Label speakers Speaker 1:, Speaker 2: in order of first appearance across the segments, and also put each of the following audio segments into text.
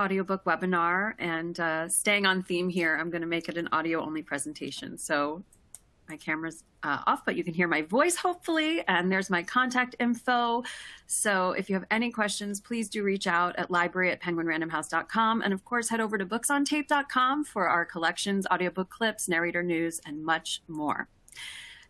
Speaker 1: audiobook webinar, and staying on theme here, I'm going to make it an audio-only presentation. So my camera's off, but you can hear my voice, hopefully, and there's my contact info. So if you have any questions, please do reach out at library@penguinrandomhouse.com. And of course, head over to booksontaped.com for our collections, audiobook clips, narrator news, and much more.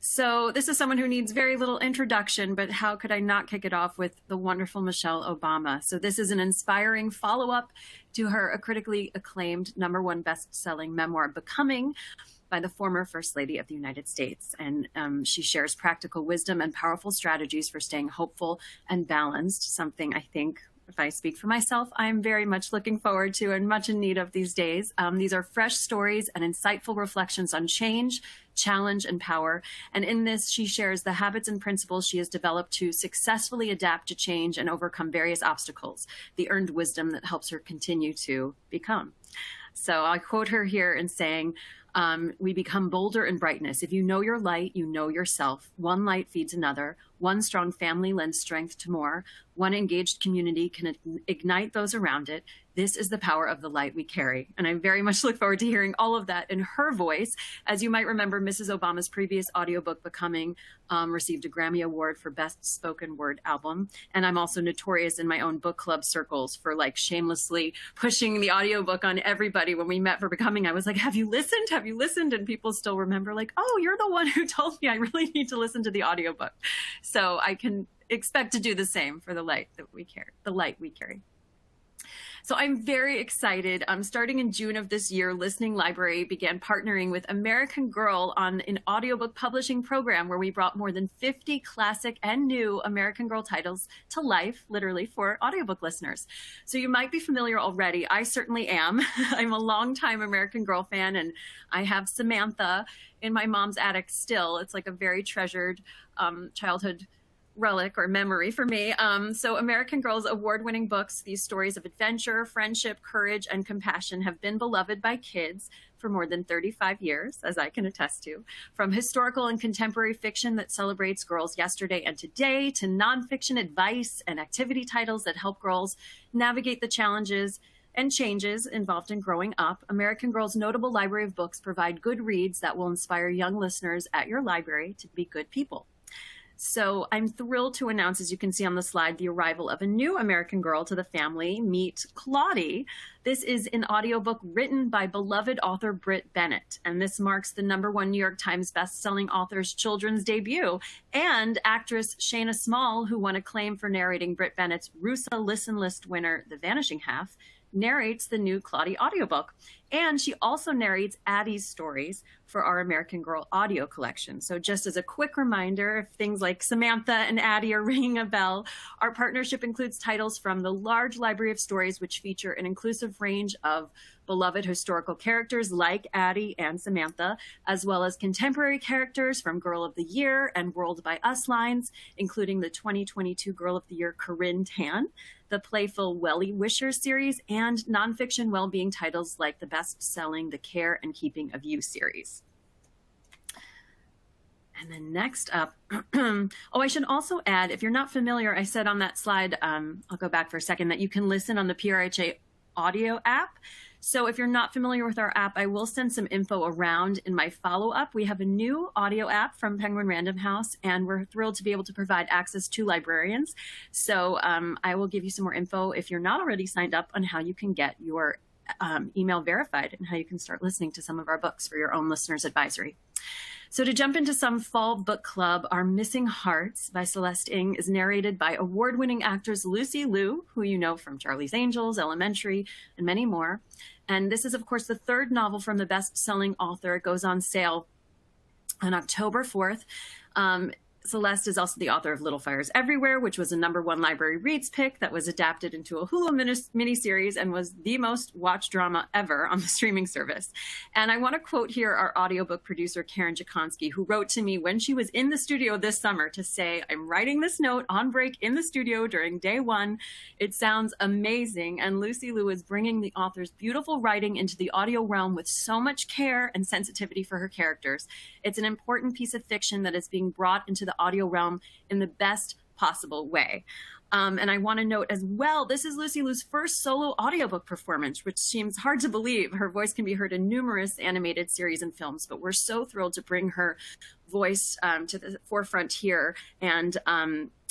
Speaker 1: So this is someone who needs very little introduction, but how could I not kick it off with the wonderful Michelle Obama? So this is an inspiring follow-up to her critically acclaimed #1 best-selling memoir, Becoming, by the former First Lady of the United States. And she shares practical wisdom and powerful strategies for staying hopeful and balanced, something I think, if I speak for myself, I'm very much looking forward to and much in need of these days. These are fresh stories and insightful reflections on change, challenge, and power. And in this, she shares the habits and principles she has developed to successfully adapt to change and overcome various obstacles, the earned wisdom that helps her continue to become. So I quote her here in saying, we become bolder in brightness. If you know your light, you know yourself. One light feeds another. One strong family lends strength to more. One engaged community can ignite those around it. This is the power of the light we carry. And I very much look forward to hearing all of that in her voice. As you might remember, Mrs. Obama's previous audiobook, Becoming, received a Grammy Award for Best Spoken Word Album. And I'm also notorious in my own book club circles for like shamelessly pushing the audiobook on everybody. When we met for Becoming, I was like, have you listened? Have you listened? And people still remember like, oh, you're the one who told me I really need to listen to the audiobook. So I can expect to do the same for the light that we carry, the light we carry. So I'm very excited. Starting in June of this year, Listening Library began partnering with American Girl on an audiobook publishing program where we brought more than 50 classic and new American Girl titles to life, literally, for audiobook listeners. So you might be familiar already. I certainly am. I'm a longtime American Girl fan, and I have Samantha in my mom's attic still. It's like a very treasured childhood relic or memory for me. So American Girl's award-winning books, these stories of adventure, friendship, courage, and compassion have been beloved by kids for more than 35 years, as I can attest to. From historical and contemporary fiction that celebrates girls yesterday and today, to nonfiction advice and activity titles that help girls navigate the challenges and changes involved in growing up, American Girl's notable library of books provide good reads that will inspire young listeners at your library to be good people. So I'm thrilled to announce, as you can see on the slide, the arrival of a new American Girl to the family. Meet Claudie. This is an audiobook written by beloved author Brit Bennett, and this marks the #1 New York Times bestselling author's children's debut. And actress Shayna Small, who won acclaim for narrating Brit Bennett's Rusa Listen List winner, The Vanishing Half, narrates the new Claudie audiobook. And she also narrates Addie's stories for our American Girl audio collection. So just as a quick reminder, if things like Samantha and Addie are ringing a bell, our partnership includes titles from the large library of stories, which feature an inclusive range of beloved historical characters like Addie and Samantha, as well as contemporary characters from Girl of the Year and World by Us lines, including the 2022 Girl of the Year, Corinne Tan, the playful Welly Wisher series, and nonfiction well-being titles like the best-selling The Care and Keeping of You series. And then next up, oh, I should also add, if you're not familiar, I said on that slide, I'll go back for a second, that you can listen on the PRHA audio app. So if you're not familiar with our app, I will send some info around in my follow-up. We have a new audio app from Penguin Random House, and we're thrilled to be able to provide access to librarians. So I will give you some more info if you're not already signed up on how you can get your email verified and how you can start listening to some of our books for your own listeners' advisory. So to jump into some fall book club, Our Missing Hearts by Celeste Ng is narrated by award-winning actress Lucy Liu, who you know from Charlie's Angels, Elementary, and many more. And this is, of course, the third novel from the best-selling author. It goes on sale on October 4th. Celeste is also the author of Little Fires Everywhere, which was a #1 library reads pick that was adapted into a Hulu miniseries and was the most watched drama ever on the streaming service. And I want to quote here our audiobook producer, Karen Jakonski, who wrote to me when she was in the studio this summer to say, I'm writing this note on break in the studio during day 1. It sounds amazing. And Lucy Liu is bringing the author's beautiful writing into the audio realm with so much care and sensitivity for her characters. It's an important piece of fiction that is being brought into the audio realm in the best possible way. And I want to note as well, this is Lucy Liu's first solo audiobook performance, which seems hard to believe. Her voice can be heard in numerous animated series and films, but we're so thrilled to bring her voice to the forefront here. And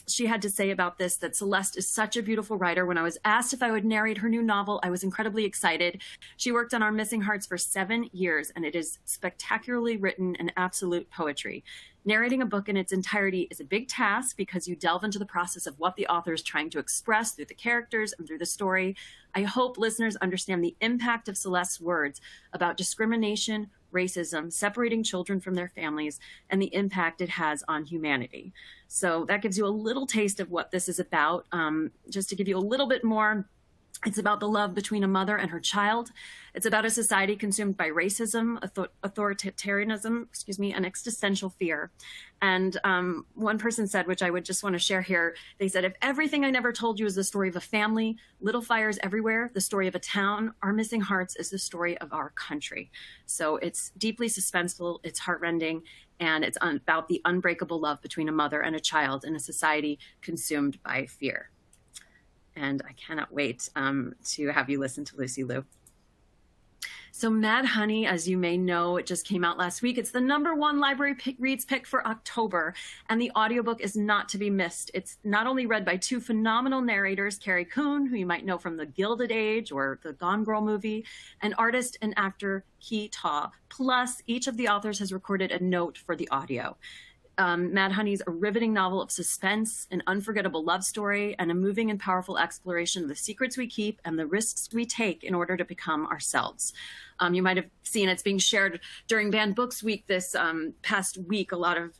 Speaker 1: she had to say about this that Celeste is such a beautiful writer. When I was asked if I would narrate her new novel, I was incredibly excited. She worked on Our Missing Hearts for 7 years, and it is spectacularly written and absolute poetry. Narrating a book in its entirety is a big task because you delve into the process of what the author is trying to express through the characters and through the story. I hope listeners understand the impact of Celeste's words about discrimination, racism, separating children from their families, and the impact it has on humanity. So that gives you a little taste of what this is about. Just to give you a little bit more, it's about the love between a mother and her child. It's about a society consumed by racism, authoritarianism, and existential fear. And one person said, which I would just want to share here, they said, if everything I never told you is the story of a family, little fires everywhere, the story of a town, Our Missing Hearts is the story of our country. So it's deeply suspenseful, it's heartrending, and it's about the unbreakable love between a mother and a child in a society consumed by fear. And I cannot wait to have you listen to Lucy Liu. So Mad Honey, as you may know, it just came out last week. It's the #1 library reads pick for October, and the audiobook is not to be missed. It's not only read by 2 phenomenal narrators, Carrie Coon, who you might know from The Gilded Age or the Gone Girl movie, and artist and actor Ki Ta. Plus, each of the authors has recorded a note for the audio. Mad Honey's a riveting novel of suspense, an unforgettable love story, and a moving and powerful exploration of the secrets we keep and the risks we take in order to become ourselves. You might have seen it's being shared during Banned Books Week this past week. A lot of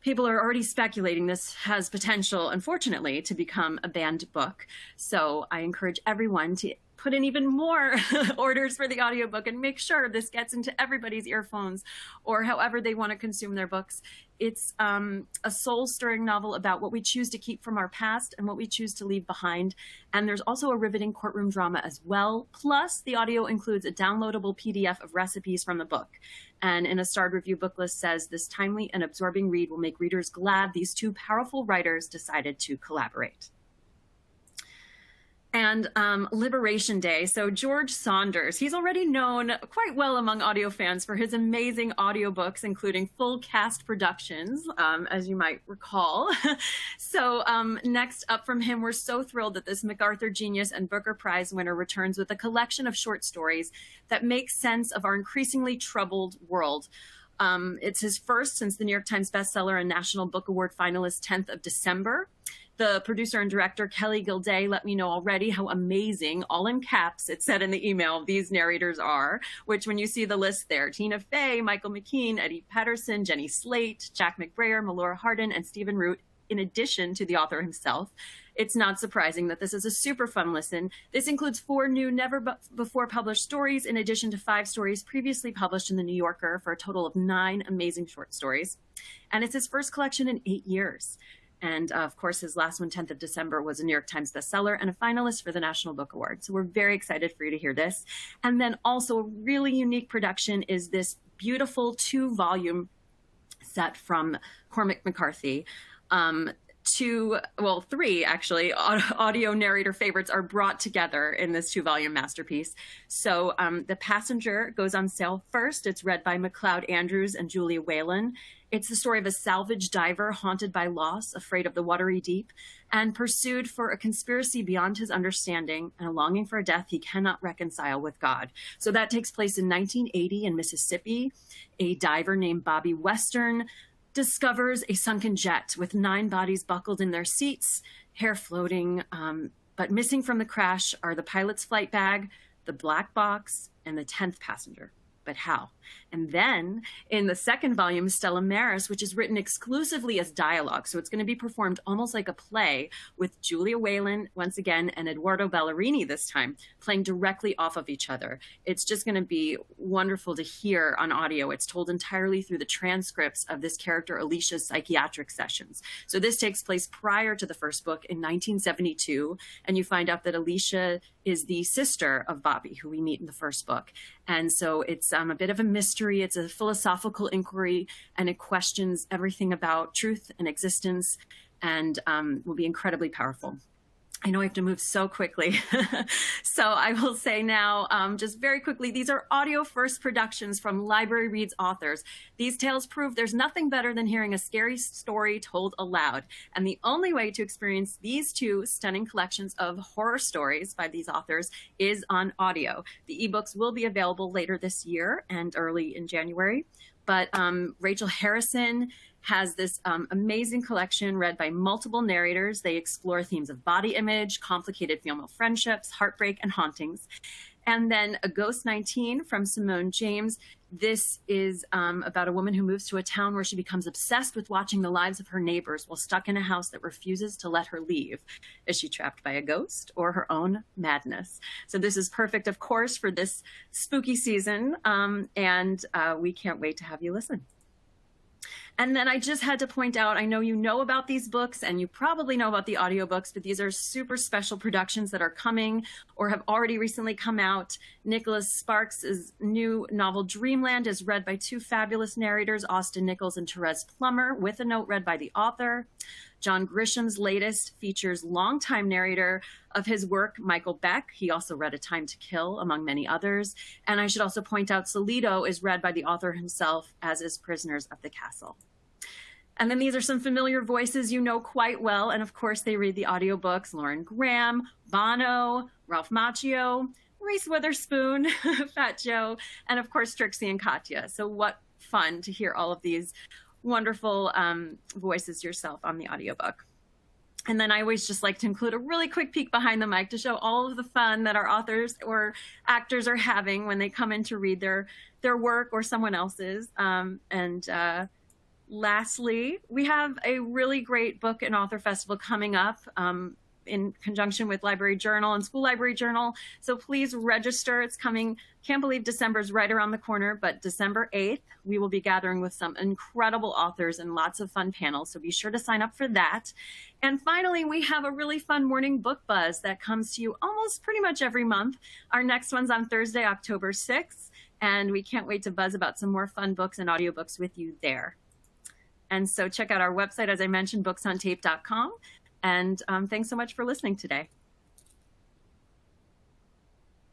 Speaker 1: people are already speculating this has potential, unfortunately, to become a banned book. So I encourage everyone to put in even more orders for the audiobook and make sure this gets into everybody's earphones or however they want to consume their books. It's a soul-stirring novel about what we choose to keep from our past and what we choose to leave behind. And there's also a riveting courtroom drama as well. Plus, the audio includes a downloadable PDF of recipes from the book. And in a starred review book list says, this timely and absorbing read will make readers glad these 2 powerful writers decided to collaborate. And Liberation Day. So George Saunders, he's already known quite well among audio fans for his amazing audiobooks, including full cast productions, as you might recall. So next up from him, we're so thrilled that this MacArthur Genius and Booker Prize winner returns with a collection of short stories that make sense of our increasingly troubled world. It's his first since the New York Times bestseller and National Book Award finalist 10th of December. The producer and director, Kelly Gilday, let me know already how amazing, all in caps, it said in the email, these narrators are, which when you see the list there, Tina Fey, Michael McKean, Eddie Patterson, Jenny Slate, Jack McBrayer, Melora Hardin, and Stephen Root, in addition to the author himself. It's not surprising that this is a super fun listen. This includes 4 new never-before published stories, in addition to 5 stories previously published in The New Yorker, for a total of 9 amazing short stories. And it's his first collection in 8 years. And of course, his last one, 10th of December, was a New York Times bestseller and a finalist for the National Book Award. So we're very excited for you to hear this. And then also a really unique production is this beautiful 2-volume set from Cormac McCarthy. 3 actually, audio narrator favorites are brought together in this 2-volume masterpiece. So The Passenger goes on sale first. It's read by McLeod Andrews and Julia Whalen. It's the story of a salvage diver haunted by loss, afraid of the watery deep, and pursued for a conspiracy beyond his understanding and a longing for a death he cannot reconcile with God. So that takes place in 1980 in Mississippi. A diver named Bobby Western discovers a sunken jet with 9 bodies buckled in their seats, hair floating, but missing from the crash are the pilot's flight bag, the black box, and the 10th passenger. But how? And then in the 2nd volume, Stella Maris, which is written exclusively as dialogue. So it's going to be performed almost like a play with Julia Whalen, once again, and Eduardo Ballerini this time, playing directly off of each other. It's just going to be wonderful to hear on audio. It's told entirely through the transcripts of this character Alicia's psychiatric sessions. So this takes place prior to the first book in 1972. And you find out that Alicia is the sister of Bobby, who we meet in the first book. And so it's a bit of a mystery. It's a philosophical inquiry, and it questions everything about truth and existence, and will be incredibly powerful. I know I have to move so quickly. So I will say now, just very quickly, these are audio first productions from Library Reads authors. These tales prove there's nothing better than hearing a scary story told aloud. And the only way to experience these two stunning collections of horror stories by these authors is on audio. The ebooks will be available later this year and early in January. But Rachel Harrison has this amazing collection read by multiple narrators. They explore themes of body image, complicated female friendships, heartbreak, and hauntings. And then A Ghost 19 from Simone James. This is about a woman who moves to a town where she becomes obsessed with watching the lives of her neighbors while stuck in a house that refuses to let her leave. Is she trapped by a ghost or her own madness? So this is perfect, of course, for this spooky season, and we can't wait to have you listen. And then I just had to point out, I know you know about these books and you probably know about the audiobooks, but these are super special productions that are coming or have already recently come out. Nicholas Sparks' new novel Dreamland is read by two fabulous narrators, Austin Nichols and Therese Plummer, with a note read by the author. John Grisham's latest features longtime narrator of his work, Michael Beck. He also read A Time to Kill, among many others. And I should also point out Solido is read by the author himself, as is Prisoners of the Castle. And then these are some familiar voices you know quite well. And of course, they read the audiobooks: Lauren Graham, Bono, Ralph Macchio, Reese Witherspoon, Fat Joe, and of course, Trixie and Katya. So what fun to hear all of these wonderful voices yourself on the audiobook. And then I always just like to include a really quick peek behind the mic to show all of the fun that our authors or actors are having when they come in to read their work or someone else's. Lastly, we have a really great book and author festival coming up in conjunction with Library Journal and School Library Journal. So please register. It's coming. Can't believe December's right around the corner, but December 8th, we will be gathering with some incredible authors and lots of fun panels. So be sure to sign up for that. And finally, we have a really fun morning book buzz that comes to you almost pretty much every month. Our next one's on Thursday, October 6th. And we can't wait to buzz about some more fun books and audiobooks with you there. And so check out our website, as I mentioned, booksontaped.com. And thanks so much for listening today.